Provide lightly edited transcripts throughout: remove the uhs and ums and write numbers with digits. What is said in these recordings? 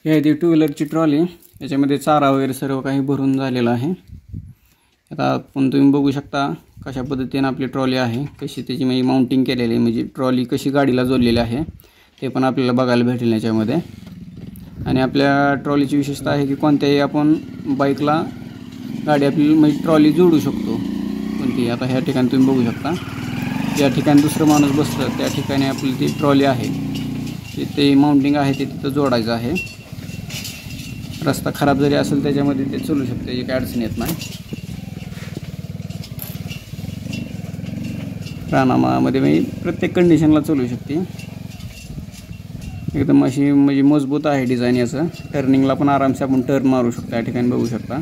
ही आहे ती to व्हीलरची trolley. याच्यामध्ये चारा वगैरे सर्व काही भरून झालेला आहे। आता आपण तुम्ही बघू शकता कशा पद्धतीने आपली ट्रॉली आहे, कशी त्याची म्हणजे माउंटिंग केलेली आहे, म्हणजे ट्रॉली कशी गाडीला जोडलेली आहे ते पण आपल्याला बघायला भेटेल याच्यामध्ये। आणि आपल्या ट्रॉलीची विशेषता आहे की कोणत्याही आपण बाईकला गाडी आपली म्हणजे ट्रॉली जोडू शकतो कोणती। आता ह्या ठिकाणी तुम्ही बघू शकता, ज्या ठिकाणी दुसरं माणूस बसतं त्या ठिकाणी आपली ती ट्रॉली आहे, ते माउंटिंग आहे ते तिथं जोडायचं आहे। रस्ता खराब जरी असेल त्याच्यामध्ये ते चालू शकते, काही अडचण येत नाही। रानामामध्ये म्हणजे प्रत्येक कंडिशनला चालू शकते। एकदम अशी म्हणजे मजबूत आहे डिझाईन याचं। टर्निंगला पण आरामसे आपण टर्न मारू शकतो। या ठिकाणी बघू शकता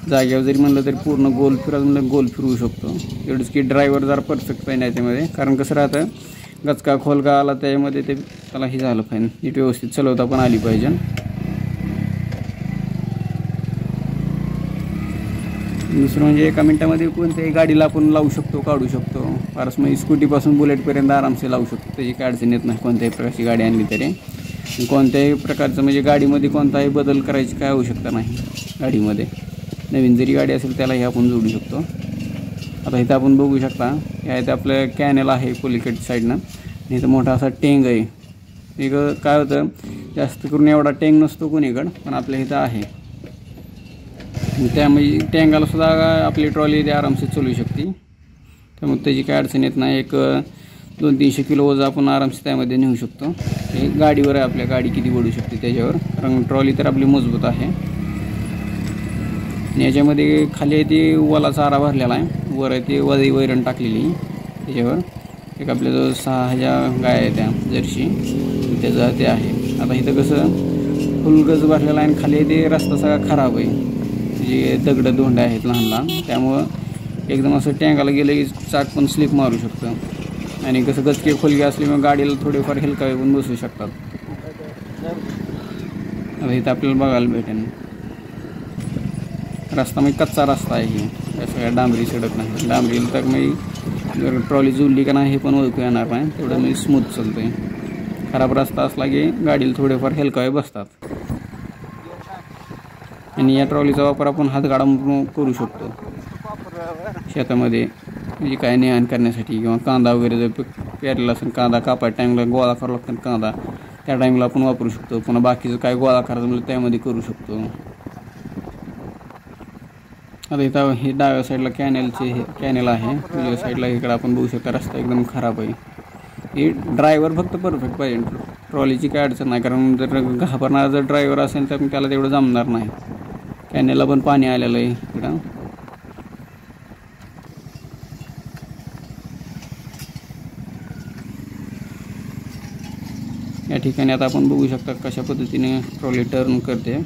जागेवर जरी म्हणलं तरी पूर्ण गोल फिरवून म्हणलं गोल फिरवू शकतो। एवढंच की ड्रायव्हर जरा परफेक्ट पाहिजे त्यामध्ये, कारण कसं राहतं गचका खोलका आला त्यामध्ये ते त्याला हे झालं पाहिजे, नीट व्यवस्थित चालवता पण आली पाहिजे। दुसरं म्हणजे एका मिनिटामध्ये कोणत्याही गाडीला आपण लावू शकतो, काढू शकतो। फारच म्हणजे स्कूटीपासून बुलेटपर्यंत आरामसे लावू शकतो, त्याची काय अडचण येत नाही। कोणत्याही प्रकारची गाडी आणली तरी कोणत्याही प्रकारचं म्हणजे गाडीमध्ये कोणताही बदल करायची काय आवश्यकता नाही। गाडीमध्ये नवीन जरी गाडी असेल त्यालाही आपण जोडू शकतो। आता इथं आपण बघू शकता हे इथं आपलं कॅनेल आहे पलीकडच्या साईडनं, इथं मोठा असा टेंग आहे। एक काय होतं जास्त करून एवढा टेंग नसतो कोणीकडं, पण आपल्या इथं आहे। त्यामुळे टँगाला सुद्धा आपली ट्रॉली ते आरामसे चालू शकते, त्यामुळे त्याची काय अडचण येत नाही। एक 200-300 किलो वजन आपण आरामसे त्यामध्ये नेऊ शकतो। हे गाडीवर आहे, आपल्या गाडी किती ओढू शकते त्याच्यावर, कारण ट्रॉली तर आपली मजबूत आहे। आणि याच्यामध्ये खाली ते ओला चारा भरलेला आहे, वर आहे ते वैरण टाकलेली त्याच्यावर। एक आपल्याजवळ 6 गाय आहे त्या जर्सी, त्याचं ते आहे। आता इथं कसं फुल गज भरलेला आहे आणि खाली ते रस्ता सगळा खराब आहे, जे दगड धोंडे आहेत लहान लहान, त्यामुळं एकदम असं टँगाला गेलं की चाक पण स्लिप मारू शकतं। आणि कसं गचके खोलगे असल्यामुळे गाडीला थोडेफार हेलकावे पण बसू शकतात। आता इथं आपल्याला बघायला भेटेल रस्ता म्हणजे कच्चा रस्ता आहे, ही सगळ्या डांबरी सडक नाही। डांबरीला तर मी जर ट्रॉली जुळली का नाही हे पण ओळखू येणार नाही, तेवढं मी स्मूथ चालतं आहे। खराब रस्ता असला की गाडीला थोडेफार हेलकावे बसतात। आणि या ट्रॉलीचा वापर आपण हातगाडा करू शकतो शेतामध्ये, म्हणजे काय नेहाण करण्यासाठी किंवा कांदा वगैरे जर पेरलेला असेल, कांदा कापाय टाईमला गोळा करावा लागतो कांदा, त्या टाईमला आपण वापरू शकतो। पुन्हा बाकीचं काय गोळा करायचं म्हणजे त्यामध्ये करू शकतो। आता इथं हे डाव्या साईडला कॅनेल आहे, उजव्या साईडला इकडं आपण बघू शकता रस्ता एकदम खराब आहे। हे ड्रायव्हर फक्त परफेक्ट पाहिजे, ट्रॉलीची काय अडचण नाही, कारण जर घाबरणारा जर ड्रायव्हर असेल तर त्याला तेवढं जमणार नाही। कॅनेलला पण पाणी आलेलं आहे इकडं। या ठिकाणी आता आपण बघू शकता कशा पद्धतीने ट्रॉली टर्न करते।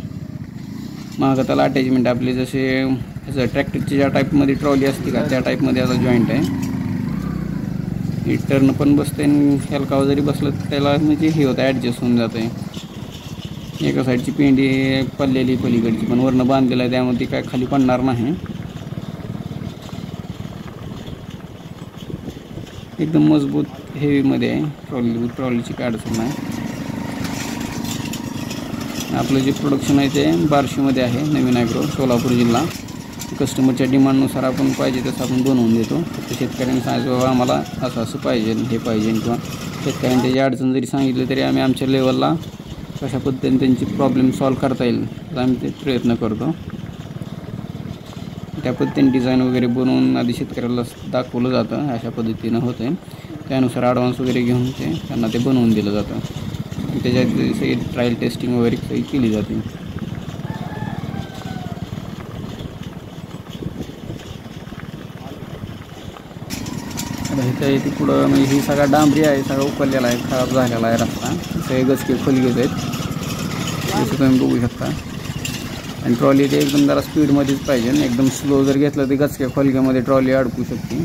मागं त्याला अटॅचमेंट आपले जसे ट्रॅक्टरची ज्या टाईपमध्ये ट्रॉली असते का त्या टाईपमध्ये आता जॉईंट आहे। हे टर्न पण बसते आणि हेलकावं जरी बसलं त्याला म्हणजे हे होतं ॲडजस्ट होऊन जातं आहे। एका साईडची पेंडी पडलेली पलीकडची पण वरनं बांधलेलं आहे, त्यामुळे ती काय खाली पडणार नाही। एकदम मजबूत हेवीमध्ये आहे ट्रॉलीची काय अडचण नाही। आपलं जे प्रोडक्शन आहे ते बार्शीमध्ये आहे, नवीन ॲग्रो सोलापूर जिल्हा। कस्टमरच्या डिमांडनुसार आपण पाहिजे तसं आपण बनवून देतो। फक्त शेतकऱ्यांनी सांगायचं बाबा आम्हाला असं असं पाहिजे हे पाहिजे, किंवा शेतकऱ्यांनी त्याची अडचण जरी सांगितली तरी आम्ही आमच्या लेवलला कशा पद्धतीने त्यांची प्रॉब्लेम सॉल्व करता येईल तर आम्ही ते प्रयत्न करतो। त्या पद्धतीने डिझाईन वगैरे बनवून आधी शेतकऱ्याला दाखवलं जातं, अशा पद्धतीनं होतं, त्यानुसार ॲडव्हान्स वगैरे घेऊन त्यांना ते बनवून दिलं जातं। त्याच्यात सगळी ट्रायल टेस्टिंग वगैरे सगळी केली जाते। इथं इथे पुढं म्हणजे ही सगळा डांबरी आहे, सगळं उकललेला आहे, खराब झालेला आहे रस्ता, सगळे गचके खोलगेच आहेत जसं तुम्ही बघू शकता। आणि ट्रॉली ते एकदम जरा स्पीडमध्येच पाहिजे, एकदम स्लो जर घेतलं तर गचके खोलग्यामध्ये ट्रॉली अडकू शकते,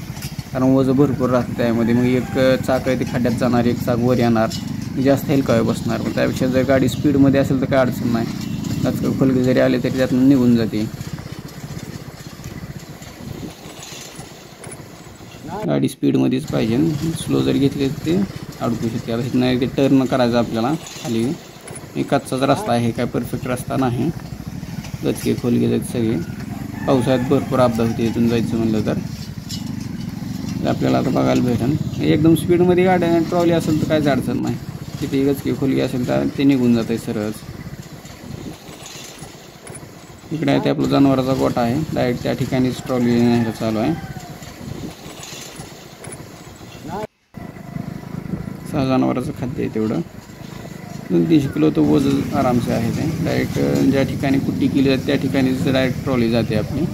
कारण वजन भरपूर राहतं त्यामध्ये। मग एक चाक आहे ते खड्ड्यात जाणार, एक चाक वर येणार, जास्त हेलकावे बसणार। मग त्यापेक्षा जर गाडी स्पीडमध्ये असेल तर काय अडचण नाही, गचके खोलगे जरी आले तरी त्यातून निघून जाते। गाडी स्पीडमध्येच पाहिजे, स्लो जर घेतली तर ते अडकू शकते। आता इथनं ते टर्न करायचं आपल्याला खाली, हे कच्चाच रस्ता आहे, काय परफेक्ट रस्ता नाही, गचके खोलगे आहेत सगळे. पावसाळ्यात भरपूर अपघात होते इथून जायचं म्हणलं तर. आपल्याला आता बघायला भेटेल. एकदम स्पीडमध्ये गाड्या ट्रॉली असेल तर काहीच अडचण नाही. तिथे गचके खोलगे असेल तर ते निघून जात आहे सरळच. इकडे आहे ते आपलं जनावराचा गोठा आहे, डायरेक्ट त्या ठिकाणीच ट्रॉली न्यायला चालू आहे. 6 जनावराचं खाद्य आहे तेवढं. 200 किलो तो वजन आरामसे आहे ते. डायरेक्ट ज्या ठिकाणी कुट्टी केली जाते त्या ठिकाणीच डायरेक्ट ट्रॉली जाते आपली.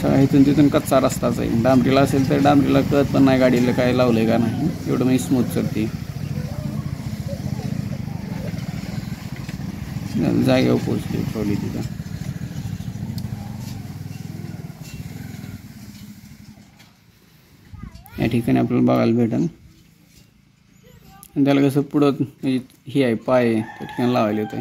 सगळा इथून तिथून कच्चा रस्ताच आहे. डांबरीला असेल तर डांबरीला कळत पण नाही गाडीला काय लावलं आहे का नाही, एवढं मी स्मूथ चढते. जागेवर पोचली ट्रॉली तिथं. या ठिकाणी आपल्याला बघायला भेटेल. आणि त्याला कसं पुढं म्हणजे हे आहे पाय त्या ठिकाणी लावायला होतं.